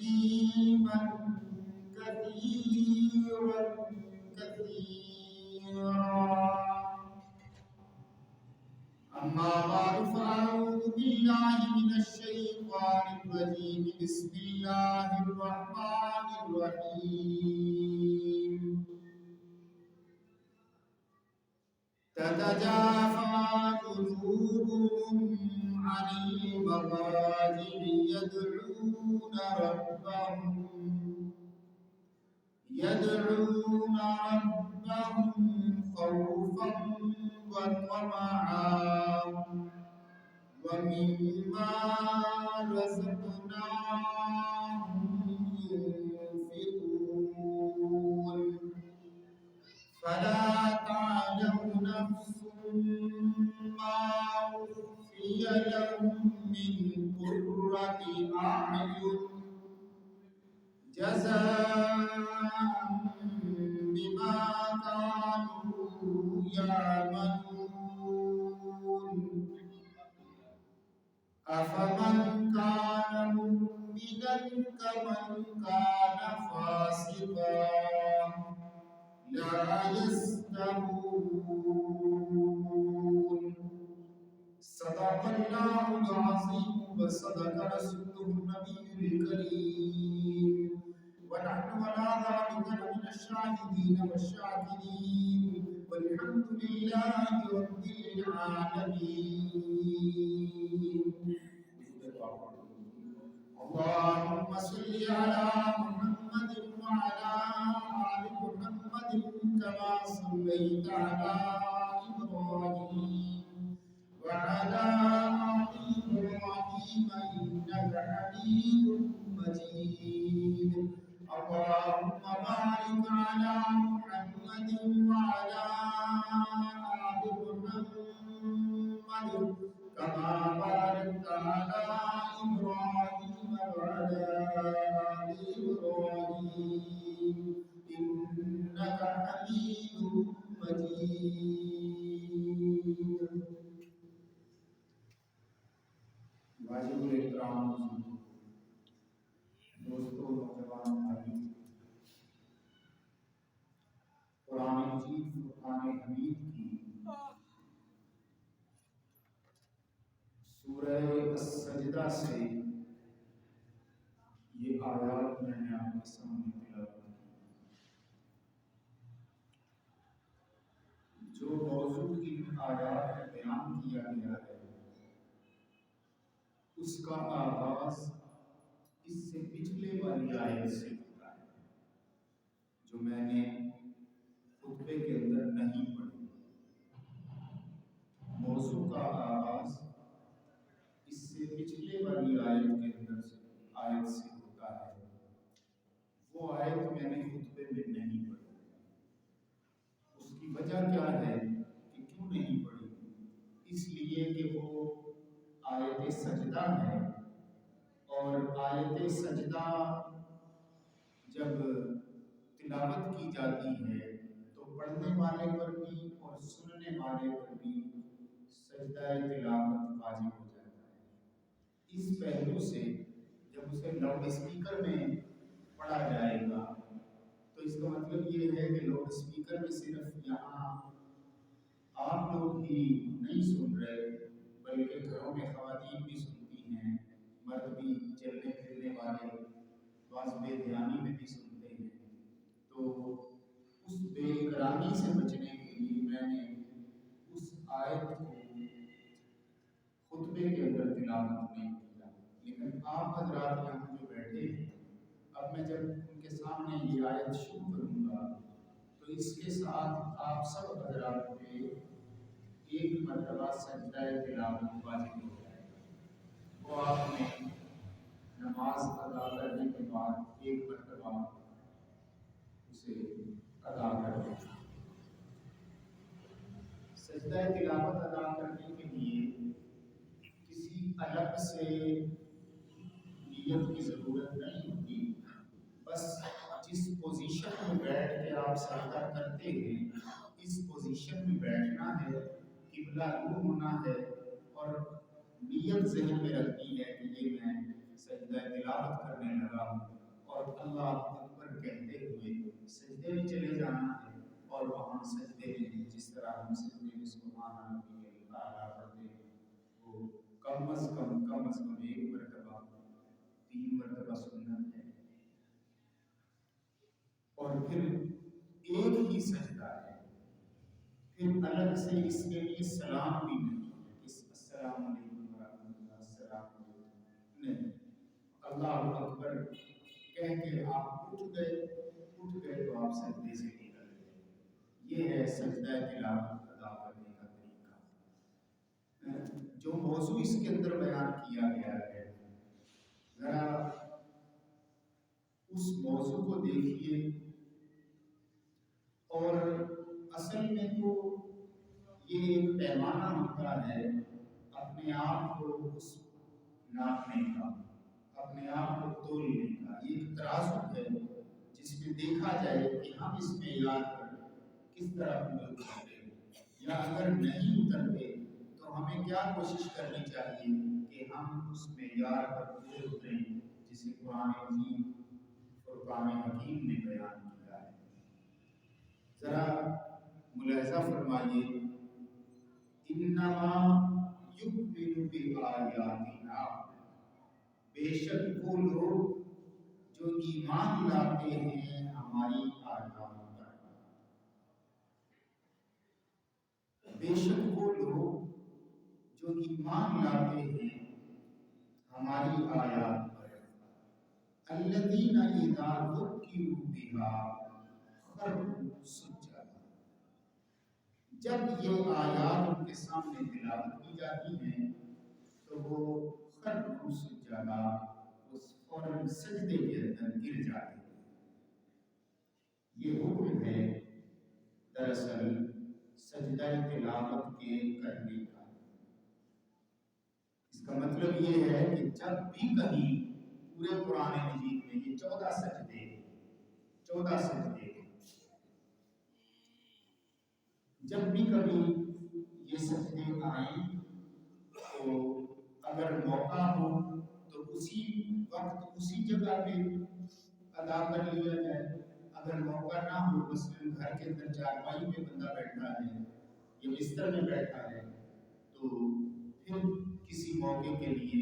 تسليما كثيرا كثيرا. أما بعد فأعوذ بالله من الشيطان الرجيم. بسم الله الرحمن الرحيم. تتجافى جنوبهم عن المضاجع يدعون ربهم خوفا وطمعا ومما رزقناهم ينفقون. فلا تعلم نفس ما أخفي لهم من قرة أعين جزاء بما كانوا يعملون. أفمن كان مؤمنا كمن كان فاسقا لا يستوون. صدق الله العظيم وصدق رسوله النبي الكريم ونحن على ذلك لمن الشاهدين والشاكرين والحمد لله رب العالمين. اللهم صل على محمد وعلى آل محمد كما صليت على إبراهيم وعلى آل إبراهيم إنك حميد مجيد. اللهم بارك على محمد وعلى آل محمد كما باركت على إبراهيم وعلى آل إبراهيم إنك حميد مجيد. واجب الاحترام دوستوں، نوجوان بھائی، قرآن مجید فرقان حمید کی سورہ السجدہ سے یہ آیات میں نے آپ کے سامنے تلاوت کی. جو موضوع ان آیات میں بیان کیا گیا ہے اس کا آغاز اس سے پچھلے والی آیت سے ہوتا ہے جو میں نے خطبے کے اندر نہیں پڑھی. موضوع کا آغاز اس سے پچھلے والی آیت کے اندر سے ہوتا ہے. وہ آیت میں نے خطبے میں نہیں پڑھی. اس کی وجہ کیا ہے کہ کیوں نہیں پڑھی؟ اس لیے کہ وہ آیت سجدہ ہے، اور آیت سجدہ جب تلاوت کی جاتی ہے تو پڑھنے والے پر بھی اور سننے والے پر بھی سجدہ تلاوت واجب ہو جاتا ہے. اس پہلو سے جب اسے لاؤڈ اسپیکر میں پڑھا جائے گا تو اس کا مطلب یہ ہے کہ لاؤڈ اسپیکر میں صرف یہاں آپ لوگ ہی نہیں سن رہے بلکہ گھروں میں خواتین بھی سنتی ہیں، مرد بھی چلنے پھرنے والے واجب دھیانی میں بھی سنتے ہیں. تو اس بے احترامی سے بچنے کے لیے میں نے اس آیت کو خطبے کے اندر تلاوت نہیں کیا. لیکن آپ حضرات یہاں جو بیٹھے ہیں، اب میں جب ان کے سامنے یہ آیت شروع کروں گا تو اس کے ساتھ آپ سب حضرات پہ ایک مرتبہ سجدہ تلاوت واجب ہو جائے گا. وہ آپ نے نماز ادا کرنے کے بعد ایک مرتبہ اسے ادا کر دیں. سجدہ تلاوت ادا کرنے کے لیے کسی الگ سے نیت کی ضرورت نہیں ہوتی. بس جس پوزیشن میں بیٹھ کے آپ سجدہ کرتے ہیں اس پوزیشن میں بیٹھنا ہے، قبلہ رو ہونا ہے اور نیت ذہن میں رکھنی ہے کہ یہ میں سجدہ تلاوت کرنے لگا اور اللہ اکبر کہتے ہوئے سجدے میں چلے جانا ہے، اور وہاں سجدے میں جس طرح ہم سجدے میں سبحان ربی الاعلیٰ پڑھتے ہیں وہ کم از کم ایک مرتبہ 3 مرتبہ سنت ہے، اور پھر ایک ہی سجدہ ہے، پھر الگ سے اس کے لیے سلام بھی نہیں ہے، السلام علیکم ورحمۃ اللہ، السلام علیکم نہیں، اللہ اکبر کہہ کے آپ اٹھ گئے تو آپ سجدے سے نکل گئے۔ یہ ہے سجدہ تلاوت ادا کرنے کا طریقہ۔ جو موضوع اس کے اندر بیان کیا گیا ہے، ذرا اس موضوع کو دیکھیے، اور اصل میں تو یہ ایک پیمانہ ہوتا ہے اپنے آپ کو اس ناپنے کا، اپنے آپ کو تولنے کا، یہ ایک ترازو ہے جس میں دیکھا جائے کہ ہم اس معیار پر کس طرح عمل کرتے ہیں، یا اگر نہیں اترتے تو ہمیں کیا کوشش کرنی چاہیے کہ ہم اس معیار پر پورے اتریں جسے قرآن مجید فرقان حکیم نے بیان کیا ہے۔ ذرا ملاحظہ فرمائیے، انما یؤمن بآیاتنا، بے شک وہ لوگ جو ایمان لاتے ہیں ہماری آیات پر، بے شک وہ لوگ جو ایمان لاتے ہیں ہماری آیات پر، الذین اذا ذکروا بها خروا سجدا، جب یہ آیات ان کے سامنے تلاوت کی جاتی ہیں تو وہ خروا سجدا، اس فوراً سجدے کے اندر گر جاتے ہیں۔ یہ حکم ہے دراصل سجدہ تلاوت کے کرنے کا۔ اس کا مطلب یہ ہے کہ جب بھی کہیں پورے قرآن مجید میں یہ 14 سجدے جب بھی کبھی یہ سجدے آئیں تو اگر موقع ہو تو اسی وقت اسی جگہ پہ ادا کر لیا جائے، اگر موقع نہ ہو، مثلاً گھر کے اندر چارپائی پہ بندہ بیٹھا ہے یا بستر میں بیٹھا ہے تو پھر کسی موقع کے لیے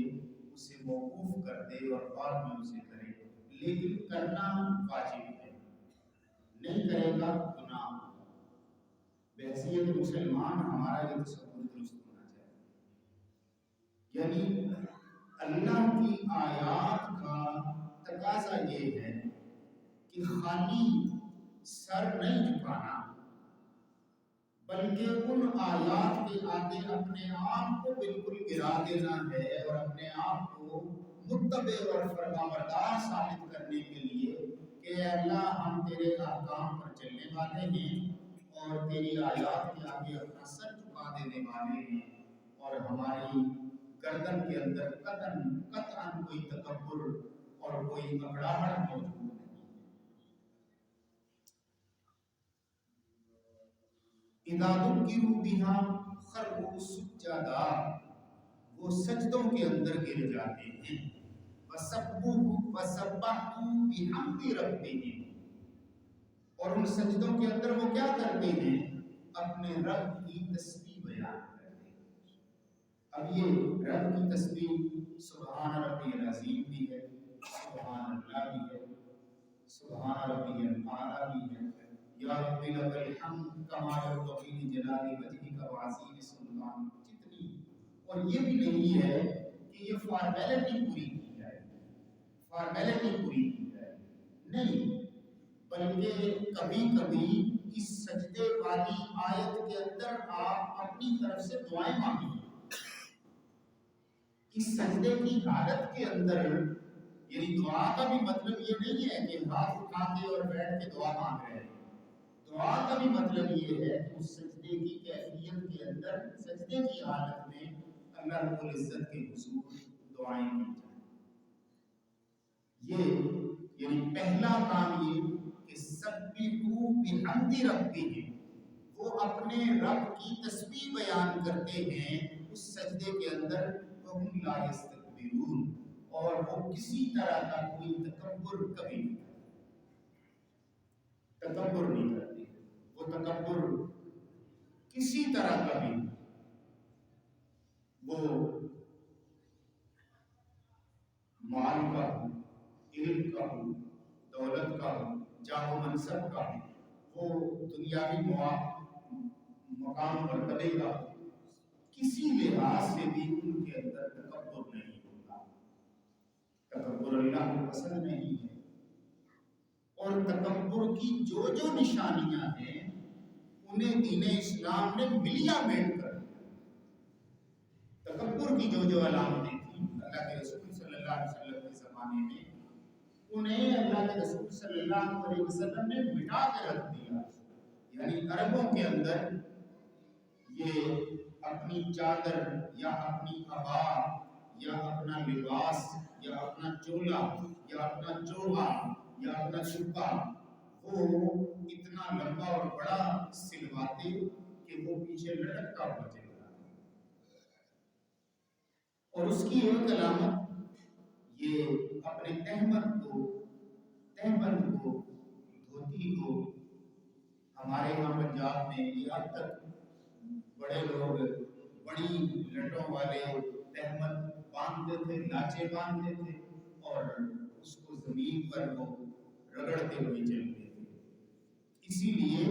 اسے موقوف کر دے اور بعد میں اسے کرے، لیکن کرنا واجب ہے، نہیں کرے گا گناہ ہوگا۔ بحیثیت مسلمان ہمارا یہ تصور درست ہونا چاہیے، یعنی اللہ کی آیات کا تقاضا یہ ہے کہ خالی سر نہیں جھکانا، بلکہ ان آیات کے آگے اپنے آپ کو بالکل گرا دینا ہے اور اپنے آپ کو متبع اور فرمانبردار ثابت کرنے کے لیے کہ اے اللہ ہم تیرے احکام پر چلنے والے ہیں اور تیری آیات کے آگے اپنا سر جھکا دینے والے ہیں، اور ہماری گردن کے اندر قطعاً کوئی تکبر اور کوئی اکڑاہٹ موجود نہیں ہے۔ اذا ذکروا بها خروا سجدا، وہ سجدوں کے اندر گر جاتے ہیں، وسبحوا بحمد ربهم، اور ان سجدوں کے اندر وہ کیا کرتے ہیں؟ اپنے رب کی تسبیح بیان کرتے ہیں۔ اب یہ رب کی تسبیح سبحان ربی العظیم بھی ہے، سبحان اللہ بھی ہے، سبحان ربی الاعلیٰ بھی ہے، یا رب لک الحمد کما ينبغی لجلال وجهک وعظیم سلطانک، جتنی، اور یہ بھی نہیں ہے کہ یہ فارمیلٹی پوری کی جائے، نہیں، بلکہ کبھی کبھی اس سجدے والی آیت کے اندر آپ اپنی طرف سے دعائیں مانگیں۔ اس سجدے کی حالت کے اندر یعنی دعا کا بھی مطلب یہ نہیں ہے کہ ہاتھ اٹھا کے اور بیٹھ کے دعا مانگ رہے ہیں، دعا کا بھی مطلب یہ ہے کہ اس سجدے کی کیفیت کے اندر، سجدے کی حالت میں اللہ رب العزت کے حضور دعائیں کی جائیں۔ یہ یعنی پہلا کام یہ کہ سبحوا بحمد ربهم، وہ اپنے رب کی تسبیح بیان کرتے ہیں اس سجدے کے اندر، وهم لا یستکبرون، اور وہ کسی طرح کا کوئی تکبر کبھی نہیں کرتی، تکبر نہیں کرتی، وہ تکبر کسی طرح کا بھی، وہ مال کا ہو، علم کا ہو، دولت کا ہو، جاہ و منصب کا ہو، وہ دنیاوی مقام مرتبے کا ہو، کسی لحاظ سے بھی ان کے اندر تکبر نہیں ہوتا۔ تکبر اللہ کو پسند نہیں ہے، اور تکبر کی جو جو نشانیاں ہیں انہیں دین اسلام نے ملیا میٹ کر دیا۔ تکبر کی جو جو علامتیں تھیں اللہ کے رسول صلی اللہ علیہ وسلم کے زمانے میں، انہیں اللہ کے رسول صلی اللہ علیہ وسلم نے مٹا کے رکھ دیا۔ یعنی عربوں کے اندر یہ اپنی چادر یا اپنی عبا یا اپنا لباس یا اپنا چولا یا اپنا چوغا یا اپنا جبہ وہ اتنا لمبا اور بڑا سلواتے کہ وہ پیچھے لٹکتا ہوا چلتا ہے، اور اس کی ایک علامت یہ اپنے تہبند کو دھوتی کو، ہمارے یہاں پنجاب میں یہ اب تک بڑے لوگ بڑی لٹوں والے تہبند باندھتے تھے، لاچے باندھتے تھے اور اس کو زمین پر وہ رگڑتے ہوئے چلتے تھے۔ اسی لیے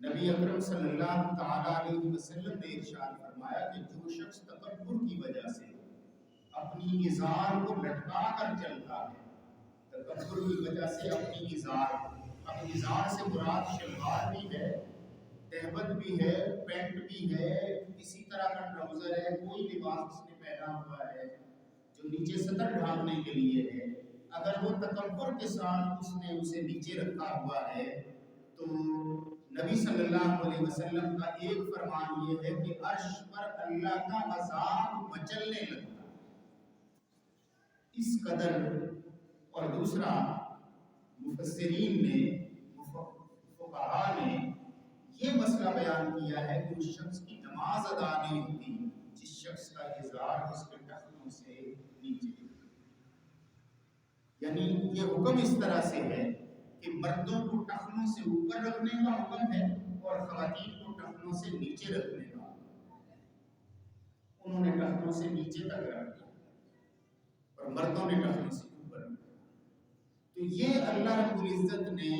نبی اکرم صلی اللہ تعالی علیہ وسلم نے ارشاد فرمایا کہ جو شخص تکبر کی وجہ سے اپنی ازار کو لٹکا کر چلتا ہے، تکبر کی وجہ سے اپنی ازار، اب ازار سے مراد شلوار بھی ہے، تہبند بھی ہے، پینٹ بھی ہے، اسی طرح کا ٹراؤزر ہے، کوئی لباس اس نے پہنا ہوا ہے جو نیچے سطر ڈھانپنے کے لیے ہے، اگر وہ تکبر کے ساتھ اس نے اسے نیچے رکھا ہوا ہے تو نبی صلی اللہ علیہ وسلم کا ایک فرمان یہ ہے کہ عرش پر اللہ کا عذاب مچلنے لگتا ہے، اس قدر۔ اور دوسرا، مفسرین نے، فقہاء نے یہ مسئلہ بیان کیا ہے کہ اس شخص کی نماز ادا نہیں ہوتی جس شخص کا ازار اس کے ٹخنوں سے نیچے، یعنی یہ حکم اس طرح سے ہے کہ مردوں کو ٹخنوں سے اوپر رکھنے کا حکم ہے اور خواتین کو ٹخنوں سے نیچے رکھنے کا، انہوں نے ٹخنوں سے نیچے تک رکھ دیا اور مردوں نے ٹخنوں سے اوپر رکھا۔ تو یہ اللہ رب العزت نے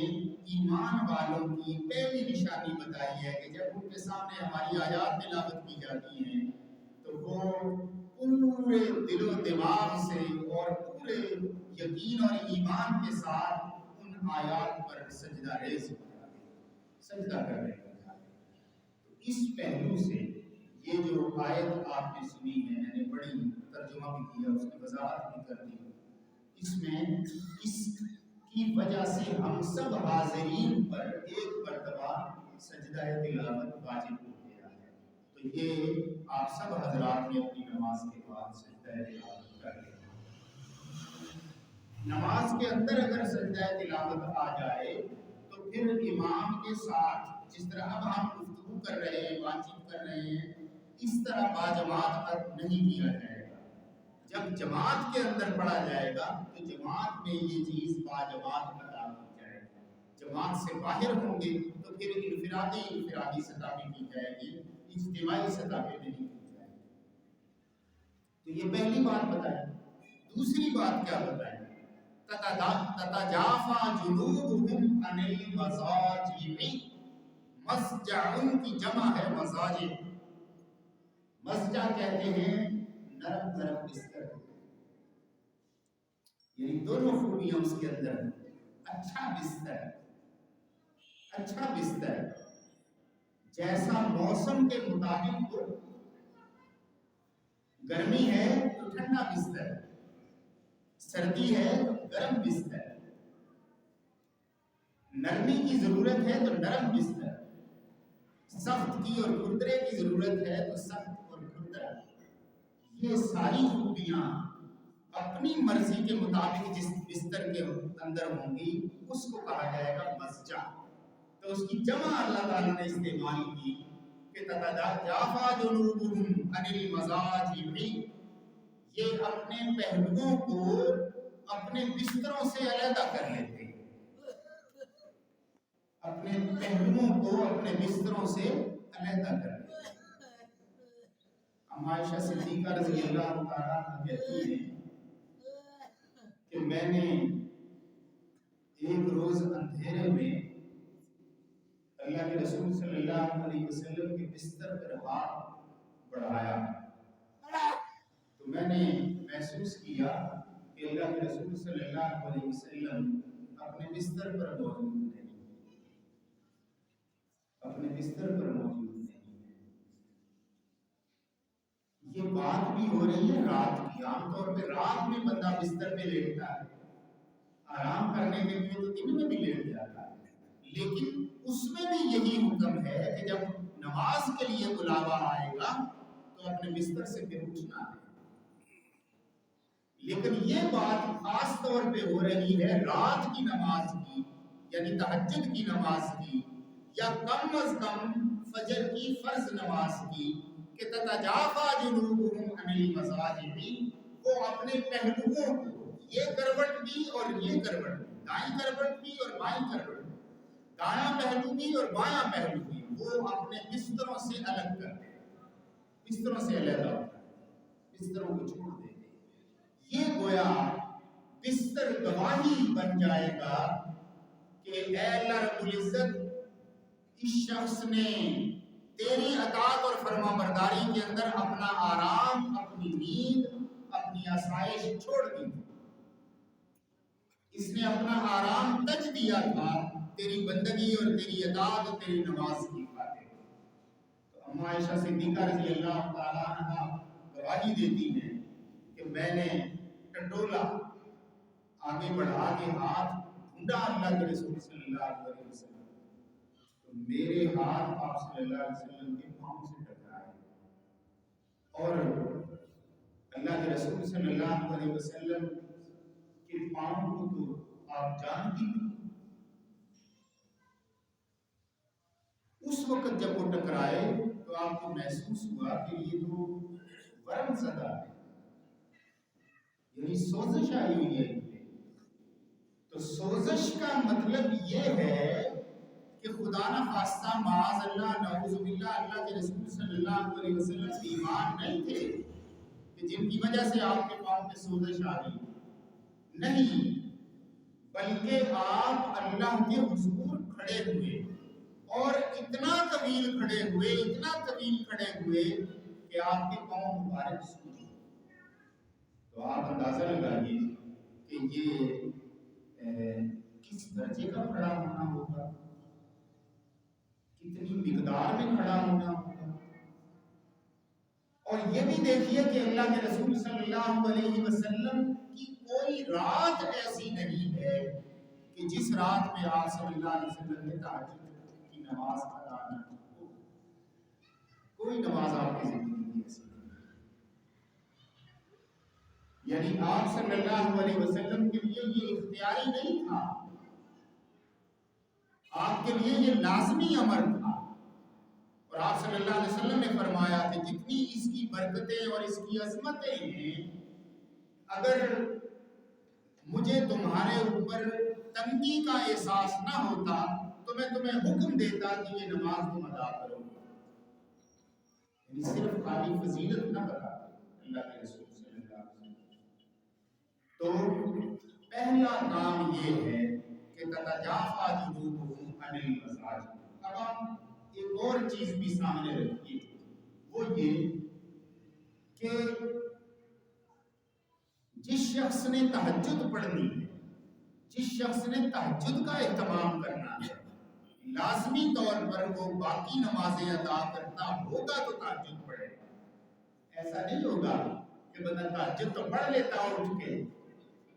ایمان والوں کی پہلی نشانی بتائی ہے کہ جب ان کے سامنے ہماری آیات تلاوت کی جاتی ہیں تو وہ پورے دل و دماغ سے اور پورے یقین اور ایمان کے ساتھ ان آیات پر سجدہ ریز ہو جاتے ہیں، سجدہ کرنے لگتے ہیں۔ تو اس پہلو سے یہ جو آیت آپ نے سنی ہے، میں نے بڑی ترجمہ بھی کیا، اس کی وضاحت بھی کر دی، اس میں اس کی وجہ سے ہم سب حاضرین پر ایک مرتبہ سجدہ تلاوت واجب ہو گیا ہے۔ تو یہ آپ سب حضرات نے اپنی نماز کے بعد سجدہ تلاوت کر لیا۔ نماز کے اندر اگر سجدہ تلاوت آ جائے تو پھر امام کے ساتھ جس طرح اب ہم گفتگو کر رہے ہیں، بات چیت کر رہے ہیں، اس طرح باجماعت نہیں کیا جائے گا۔ جب جماعت کے اندر پڑھا جائے گا تو جماعت میں یہ چیز باجماعت ادا کی جائے گی، جماعت سے باہر ہوں گے تو پھر انفرادی سطح پہ کی جائے گی، اجتماعی سطح پہ نہیں کی جائے گی۔ تو یہ پہلی بات بتائیں۔ دوسری بات کیا بتائیں؟ تتجافا جنوبہم عن المضاجع، مسجع کی جمع ہے مضاجع، مسجع کہتے ہیں نرم نرم بستر، یعنی دونوں خوبیاں اس کے اندر ہیں۔ اچھا بستر جیسا موسم کے مطابق ہو، گرمی ہے تو ٹھنڈا بستر، سردی ہے تو گرم بستر، نرمی کی ضرورت ہے تو نرم بستر، سخت کی اور کھردرے کی ضرورت ہے تو سخت اور کھردرا۔ یہ ساری خوبیاں اپنی مرضی کے مطابق جس بستر کے اندر ہوں گی اس کو کہا جائے گا مسجع۔ تو اس کی جمع اللہ تعالیٰ نے استعمال کی کہ تتجافا جنوبہم عن المضاجع، یہ اپنے پہلوؤں کو اپنے بستروں سے علیحدہ کر لیتے ہیں، اپنے پہلوؤں کو اپنے بستروں سے علیحدہ کر لیتے ہیں۔ عائشہ صدیقہ رضی اللہ تعالیٰ عنہ کہتی ہیں کہ میں نے ایک روز اندھیرے میں اللہ کے رسول صلی اللہ علیہ وسلم کے بستر پر ہاتھ بڑھایا تو میں نے محسوس کیا کہ اللہ کے رسول صلی اللہ علیہ وسلم اپنے بستر پر موجود نہیں، اپنے بستر پر موجود نہیں۔ یہ بات بھی ہو رہی ہے رات کی۔ عام طور پہ رات میں بندہ بستر پہ لیٹتا ہے، آرام کرنے کے لیے تو دن میں بھی لیٹ جاتا ہے، لیکن اس میں بھی یہی حکم ہے کہ جب نماز کے لیے بلاوا آئے گا تو اپنے بستر سے پھر اٹھنا ہے۔ لیکن یہ بات خاص طور پہ ہو رہی ہے رات کی نماز کی، یعنی تہجد کی نماز کی، یا کم از کم فجر کی فرض نماز کی، کہ تتجافا جنوبہم عن المضاجع، وہ اپنے پہلوؤں کو، یہ کروٹ بھی اور یہ کروٹ بھی، دائیں کروٹ بھی اور بائیں کروٹ بھی، دایاں پہلو بھی اور بایاں پہلو بھی، وہ اپنے بستروں سے الگ کرتے ہیں، بستروں سے علیحدہ ہوتا ہے، بستروں کو چھوڑ دیتے ہیں۔ یہ گویا بستر گواہی بن جائے گا کہ اے اللہ رب العزت، اس شخص نے تیری اطاعت اور فرما برداری کے اندر اپنا آرام، اپنی نیند، اپنی آسائش چھوڑ دی، اس نے اپنا آرام تج دیا تھا تیری بندگی اور تیری اطاعت اور تیری نماز کی خاطر۔ تو اما عائشہ صدیقہ رضی اللہ تعالیٰ عنہ گواہی دیتی ہیں کہ میں نے ٹٹولا آگے بڑھا کے ہاتھ ڈھونڈا اللہ کے رسول صلی اللہ علیہ وسلم، تو میرے ہاتھ آپ صلی اللہ علیہ وسلم کے پاؤں سے ٹکرائے، اور اللہ کے رسول صلی اللہ علیہ وسلم کے پاؤں کو تو آپ جانتی ہیں۔ اس وقت جب وہ ٹکرائے تو آپ کو محسوس ہوا کہ یہ تو ورم زدہ ہے، یعنی سوزش آئی ہوئی ہے۔ تو سوزش کا مطلب یہ ہے کہ خدا نہ خواستہ معاذ اللہ، نعوذ باللہ، اللہ کے رسول صلی اللہ علیہ وسلم بیمار نہیں تھے کہ جن کی وجہ سے آپ کے پاؤں پہ سوزش آ گئی، نہیں، بلکہ آپ اللہ کے حضور کھڑے ہوئے اور اتنا طویل کھڑے ہوئے، اتنا طویل کھڑے ہوئے کہ آپ کے پاؤں مبارک سوجے۔ تو آپ اندازہ لگائیے کہ یہ کس درجے کا کھڑا ہونا ہوگا، کتنی مقدار میں کھڑا ہونا ہوگا۔ اور یہ بھی دیکھیے کہ اللہ کے رسول صلی اللہ علیہ وسلم کی کوئی رات ایسی نہیں ہے کہ جس رات میں آپ صلی اللہ علیہ وسلم نے تہجد کی نماز ادا نہ کی ہو۔ کوئی نماز آپ کی زندگی میں ایسی نہیں، یعنی آپ صلی اللہ علیہ وسلم کے لیے یہ اختیاری نہیں تھا، آپ کے لیے یہ لازمی امر تھا۔ اور آپ صلی اللہ علیہ وسلم نے فرمایا کہ جتنی اس کی برکتیں اور اس کی عظمتیں ہیں، اگر مجھے تمہارے اوپر تنگی کا احساس نہ ہوتا تو میں تمہیں حکم دیتا کہ یہ نماز تم ادا کرو۔ یعنی صرف خالی فضیلت نہ بتا اللہ کے رسول صلی اللہ علیہ وسلم۔ تو پہلا کام یہ ہے کہ تتجافا جنوبہم عن المضاجع۔ اب ہم ایک اور چیز بھی سامنے رکھیے، وہ یہ کہ جس شخص نے تہجد پڑھنی ہے، جس شخص نے تہجد کا اہتمام کرنا ہے، لازمی طور پر وہ باقی نمازیں ادا کرتا ہوگا تو تہجد پڑھے۔ ایسا نہیں ہوگا کہ بندہ تہجد تو پڑھ لیتا ہو اٹھ کے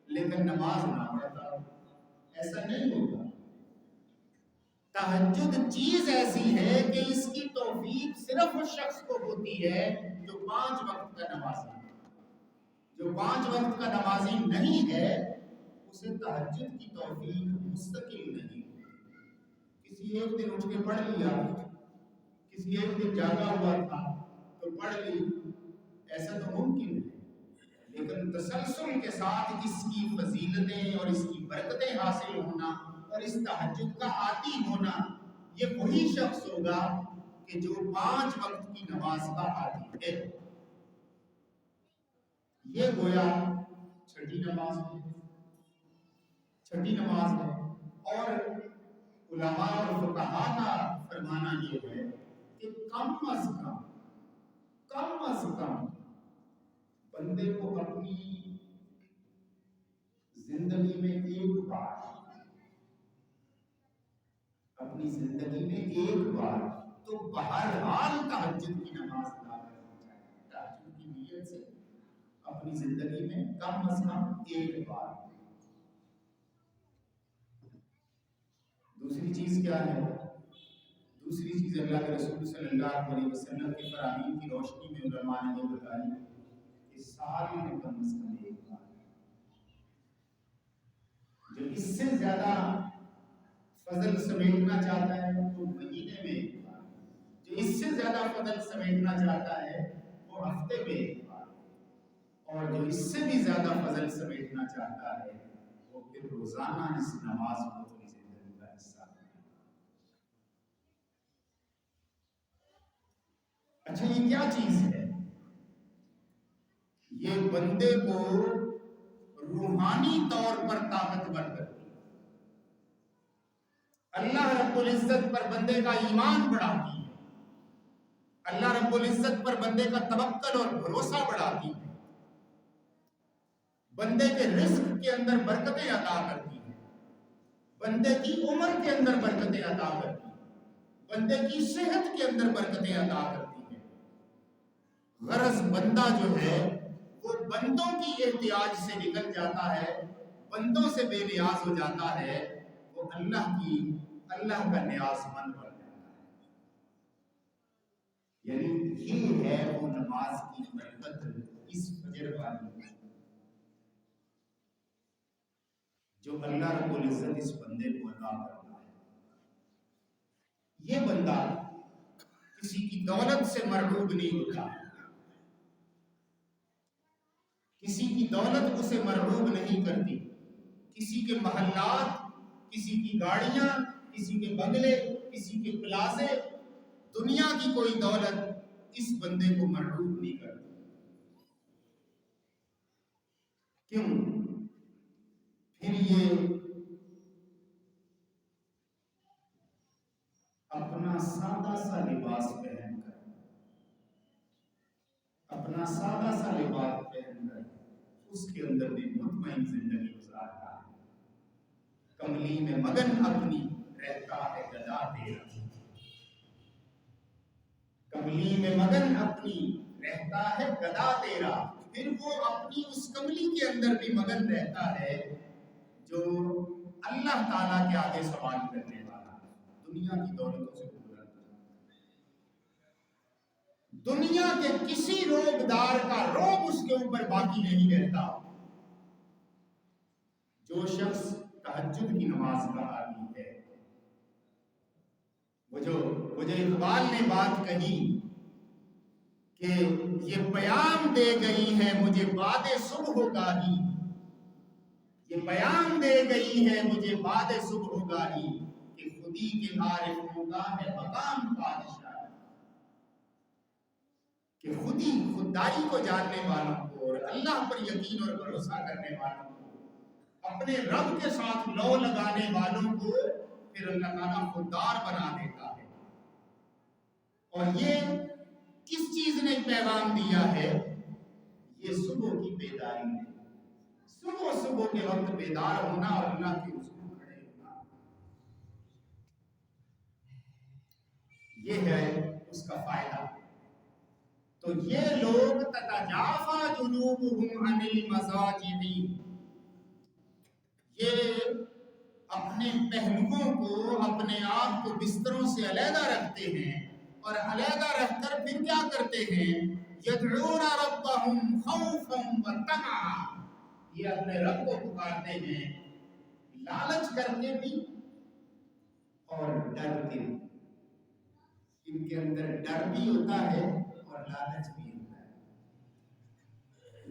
لیکن نماز نہ پڑھتا ہو، ایسا نہیں ہوگا۔ تہجد چیز ایسی ہے کہ اس کی توفیق صرف اس شخص کو ہوتی ہے جو 5 وقت کا نمازی ہے۔ جو 5 وقت کا نمازی نہیں ہے اسے تہجد کی توفیق مستقل نہیں۔ کسی ایک دن اٹھ کے پڑھ لیا، کسی ایک دن جاگا ہوا تھا تو پڑھ لی، ایسا تو ممکن ہے، لیکن تسلسل کے ساتھ اس کی فضیلتیں اور اس کی برکتیں حاصل ہونا اور اس تہجد کا عادی ہونا، یہ وہی شخص ہوگا کہ جو 5 وقت کی نماز کا عادی ہے۔ یہ گویا چھٹی نماز ہے اور علماء اور فقہاء کا فرمانا یہ ہے کہ کم از کم بندے کو اپنی زندگی میں ایک بار تو بہرحال تہجد کی نماز ادا کرنی چاہیے۔ تہجد کی نیت سے اپنی زندگی میں کم از کم ایک بار۔ دوسری چیز کیا ہے؟ دوسری چیز اللہ کے رسول صلی اللہ علیہ وسلم کے فرامین کی روشنی میں علماء نے یہ بتائی کہ سال میں کم از کم ایک بار۔ جو اس سے زیادہ فضل سمیٹنا چاہتا ہے تو مہینے میں ایک بار، جو اس سے زیادہ فضل سمیٹنا چاہتا ہے وہ ہفتے میں ایک بار، اور جو اس سے بھی زیادہ فضل سمیٹنا چاہتا ہے وہ پھر روزانہ اس نماز کو اپنی زندگی کا حصہ بنائے۔ اچھا، یہ کیا چیز ہے؟ یہ بندے کو روحانی طور پر طاقتور کرتی ہے، اللہ رب العزت پر بندے کا ایمان بڑھاتی ہے، اللہ رب العزت پر بندے کا توکل اور بھروسہ بڑھاتی ہے، بندے کے رزق کے اندر برکتیں عطا کرتی ہے، بندے کی عمر کے اندر برکتیں عطا کرتی ہے، بندے کی صحت کے اندر برکتیں عطا کرتی ہے۔ غرض بندہ جو ہے وہ بندوں کی احتیاج سے نکل جاتا ہے، بندوں سے بے نیاز ہو جاتا ہے، وہ اللہ کا نیاز مند بن جاتا ہے۔ یعنی یہ ہے وہ نماز کی برکت، اس فجر والی، جو اللہ رب العزت اس بندے کو عطا کرتا ہے۔ یہ بندہ کسی کی دولت سے مرعوب نہیں ہوتا، کسی کی دولت اسے مرعوب نہیں کرتی، کسی کے محلات، کسی کی گاڑیاں، کسی کے بنگلے، کسی کے پلازے، دنیا کی کوئی دولت اس بندے کو مرعوب نہیں کرتی۔ کیوں؟ پھر یہ اپنا سادہ سا لباس پہن کر، اس کے اندر بھی مطمئن زندگی گزارتا ہے۔ کملی میں مگن اپنی رہتا ہے گدا تیرا، کملی میں مگن اپنی رہتا ہے گدا تیرا۔ پھر وہ اپنی اس کملی کے اندر بھی مگن رہتا ہے جو اللہ تعالیٰ کے آگے سوال کرنے والا ہے، دنیا کی دولتوں سے دور رہتا ہے۔ دنیا کے کسی روبدار کا روب اس کے اوپر باقی نہیں رہتا۔ جو شخص تہجد کی نماز کا عادی ہے، وہ جو اقبال نے بات کہی کہ یہ پیام دے گئی ہے مجھے باد صبح گاہی، یہ پیام دے گئی ہے مجھے باد صبح گاہی، کہ خودی کے عارفوں کا ہے مقام پادشاہ، کہ خودداری کو جاننے والوں کو اور اللہ پر یقین اور بھروسہ کرنے والوں کو، اپنے رب کے ساتھ لو لگانے والوں کو پھر اللہ تعالیٰ خوددار بنا دیتا ہے۔ اور یہ کس چیز نے پیغام دیا ہے؟ یہ صبح کی بیداری ہے، صبح کے وقت بیدار ہونا اور اللہ کے حضور کھڑے ہونا، یہ ہے اس کا فائدہ۔ تو یہ لوگ تتجافی جنوبہم عن المضاجع، یہ اپنے پہلوؤں کو، اپنے آپ کو بستروں سے علیحدہ رکھتے ہیں، اور علیحدہ رکھ کر پھر کیا کرتے ہیں؟ یدعون ربہم خوفا وطمعا، یہ اپنے رب کو پکارتے ہیں لالچ کر کے بھی اور ڈر کے بھی۔ ان کے اندر ڈر بھی ہوتا ہے اور لالچ بھی ہوتا ہے۔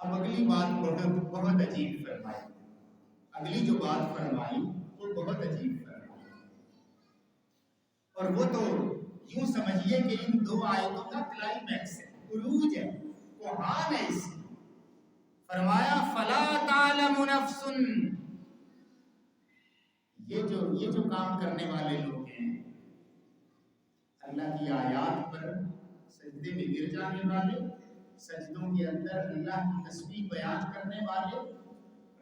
اب اگلی بات بہت عجیب فرمائی، اگلی جو بات فرمائی وہ بہت عجیب فرمائی، اور وہ تو یوں سمجھیے کہ ان دو آیتوں کا کلائمیکس ہے، عروج ہے، کوہان ہے اس کی۔ فرمایا فلا تعلم نفس، یہ جو کام کرنے والے لوگ ہیں، اللہ کی آیات پر سجدے میں گر جانے والے، سجدوں کے اندر اللہ کی تسبیح بیان کرنے والے،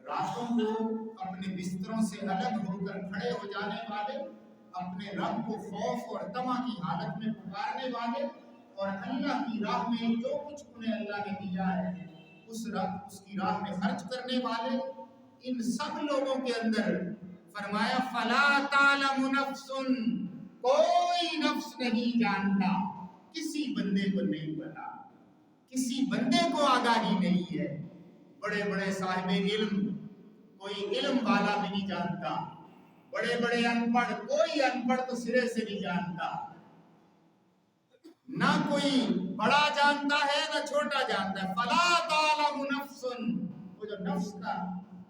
راتوں کو اپنے بستروں سے الگ ہو کر کھڑے ہو جانے والے، اپنے رب کو خوف اور طمع کی حالت میں پکارنے والے، اور اللہ کی راہ میں جو کچھ انہیں اللہ نے دیا ہے اس کی راہ میں خرچ کرنے والے، ان سب لوگوں کے اندر فرمایا فلا تعلم نفس، کوئی نفس نہیں جانتا، کسی بندے کو نہیں پتا، کسی بندے کو آگاہی نہیں ہے، بڑے بڑے صاحب علم کوئی علم والا بھی نہیں جانتا، بڑے بڑے ان پڑھ کوئی ان پڑھ تو سرے سے نہیں جانتا، نہ کوئی بڑا جانتا ہے نہ چھوٹا جانتا ہے۔ فلا تعلم نفس، وہ جو نفس کا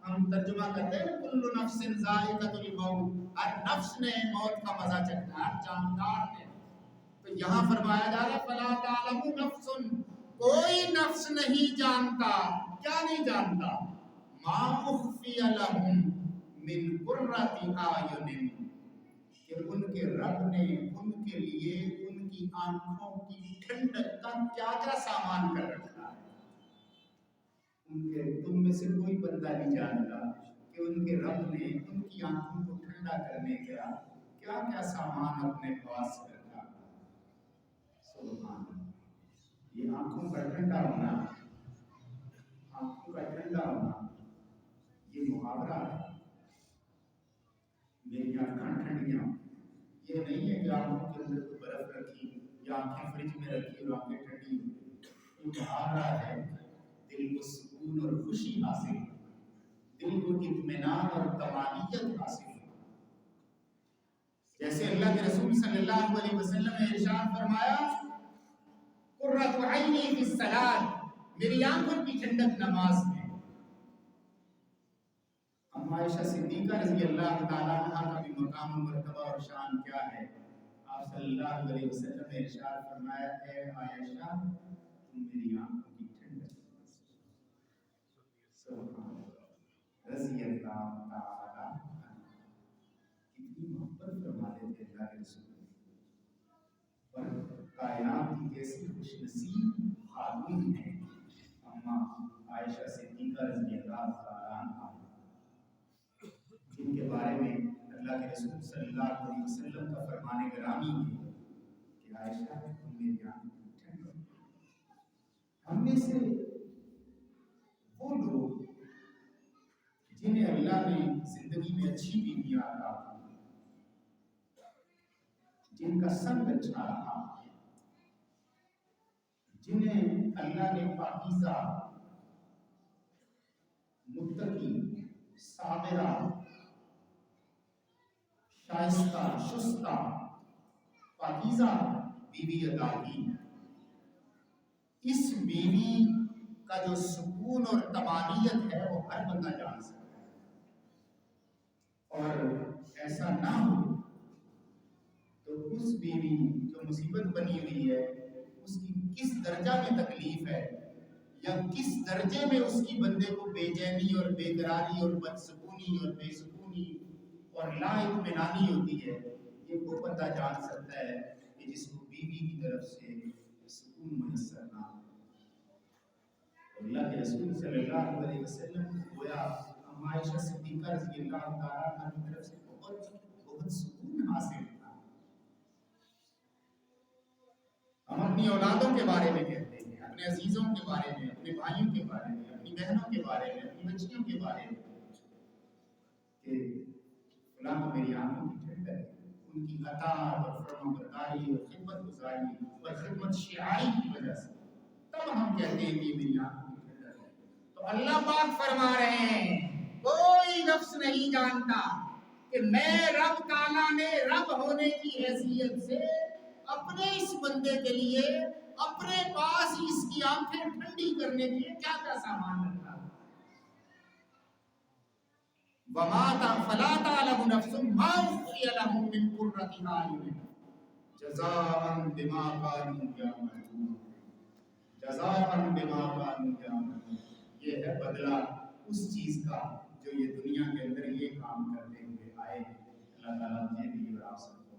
ہم ترجمہ کرتے ہیں کل نفس ذائقۃ الموت، ہر نفس نے موت کا مزہ چکھنا، ہر جاندار نے، تو یہاں فرمایا جا رہا ہے فلا تعلم نفس، کوئی نفس نہیں جانتا، کیا نہیں جانتا، ما اخفی لہم من قرۃ اعین، کہ ان کے رب نے ان کے لیے ان کی آنکھوں کی ٹھنڈک کا کیا کیا سامان کر رکھا ہے۔ تم میں سے کوئی بندہ نہیں جانتا کہ ان کے رب نے ان کی آنکھوں کو ٹھنڈا کرنے کا کیا کیا سامان اپنے پاس رکھا۔ سبحان اللہ، یہ آنکھوں کا ٹھنڈا ہونا، آنکھوں کا ٹھنڈا ہونا یہ محاورہ ہے، میری آنکھیں ٹھنڈیاں، یہ نہیں ہے کہ آنکھوں کے اندر کوئی برف رکھی یا آنکھیں فریج میں رکھی اور آنکھیں ٹھنڈی ہوئی، یہ محاورہ ہے، دل کو سکون اور خوشی حاصل، دل کو اطمینان اور طمانینت حاصل۔ جیسے اللہ کے رسول صلی اللہ علیہ وسلم نے ارشاد فرمایا قرۃ عینی فی الصلاۃ، میری آنکھوں کی ٹھنڈک نماز میں۔ اما عائشہ صدیقہ رضی اللہ تعالیٰ عنہ کا بھی مقام و مرتبہ اور شان کیا ہے، آپ صلی اللہ علیہ وسلم نے ارشاد فرمایا اے عائشہ تم میری آنکھوں کی ٹھنڈک، سبحان اللہ، رضی اللہ تعالیٰ عنہ، کتنی محبت فرماتے تھے اللہ کے رسول، اور کائنات کی کیسی خوش نصیب خاتون ہیں اما عائشہ صدیقہ رضی اللہ تعالیٰ عنہ، جن کے بارے میں اللہ کے رسول صلی اللہ علیہ وسلم کا فرمان گرامی ہے کہ عائشہ تم میری آنکھوں کی ٹھنڈک۔ ہم میں سے وہ لوگ جنہیں اللہ نے زندگی میں اچھی بیویاں عطا کی، جن کا سنگ اچھا رہا، جنہیں اللہ نے پاکیزہ، متقی، صابرہ، شائستہ، شستہ، پاکیزہ بیوی عطا کی، اس بیوی کا جو سکون اور طمانینت ہے وہ ہر بندہ جان سکتا ہے، اور ایسا نہ ہو تو اس بیوی جو مصیبت بنی ہوئی ہے اس کی کس درجہ میں تکلیف ہے، یا کس درجے میں اس کی بندے کو بے چینی اور بے قراری اور بدسکونی اور بے سکونی اور لا اطمینانی ہوتی ہے، یہ وہ بندہ جان سکتا ہے کہ جس کو بیوی کی طرف سے سکون میسر نہ ہو۔ اللہ کے رسول صلی اللہ علیہ وسلم گویا اما عائشہ صدیقہ رضی اللہ تعالیٰ عنہ کی طرف سے بہت سکون حاصل تھا۔ ہم اپنی اولادوں کے بارے میں کہتے ہیں، اپنے عزیزوں کے بارے میں، اپنے بھائیوں کے بارے میں، اپنی بہنوں کے بارے میں، اپنی بچیوں کے بارے میں کہ فلاں تو میری آنکھوں کی ٹھنڈک ہے، ان کی اطاعت اور فرمانبرداری اور خدمت گزاری اور خدمت شعاری کی وجہ سے تب ہم کہتے ہیں کہ میری آنکھوں کی ٹھنڈک ہے۔ تو اللہ پاک فرما رہے ہیں کوئی نفس نہیں جانتا کہ میں رب تعالیٰ نے رب ہونے کی حیثیت سے اپنے اس بندے کے لیے اپنے پاس ہی اس کی آنکھیں ٹھنڈی کرنے کے لیے کیا کیا سامان رکھا. فَلَا تَعْلَمُ نَفْسٌ مَا أُخْفِيَ لَهُم مِّن قُرَّةِ أَعْيُنٍ جَزَاءً بِمَا كَانُوا يَعْمَلُونَ. جَزَاءً بِمَا كَانُوا يَعْمَلُونَ. یہ ہے بدلہ اس چیز کا جو یہ دنیا کے اندر یہ کام کرتے ہوئے آئے. اللہ تعالیٰ مجھے بھی اور آپ سب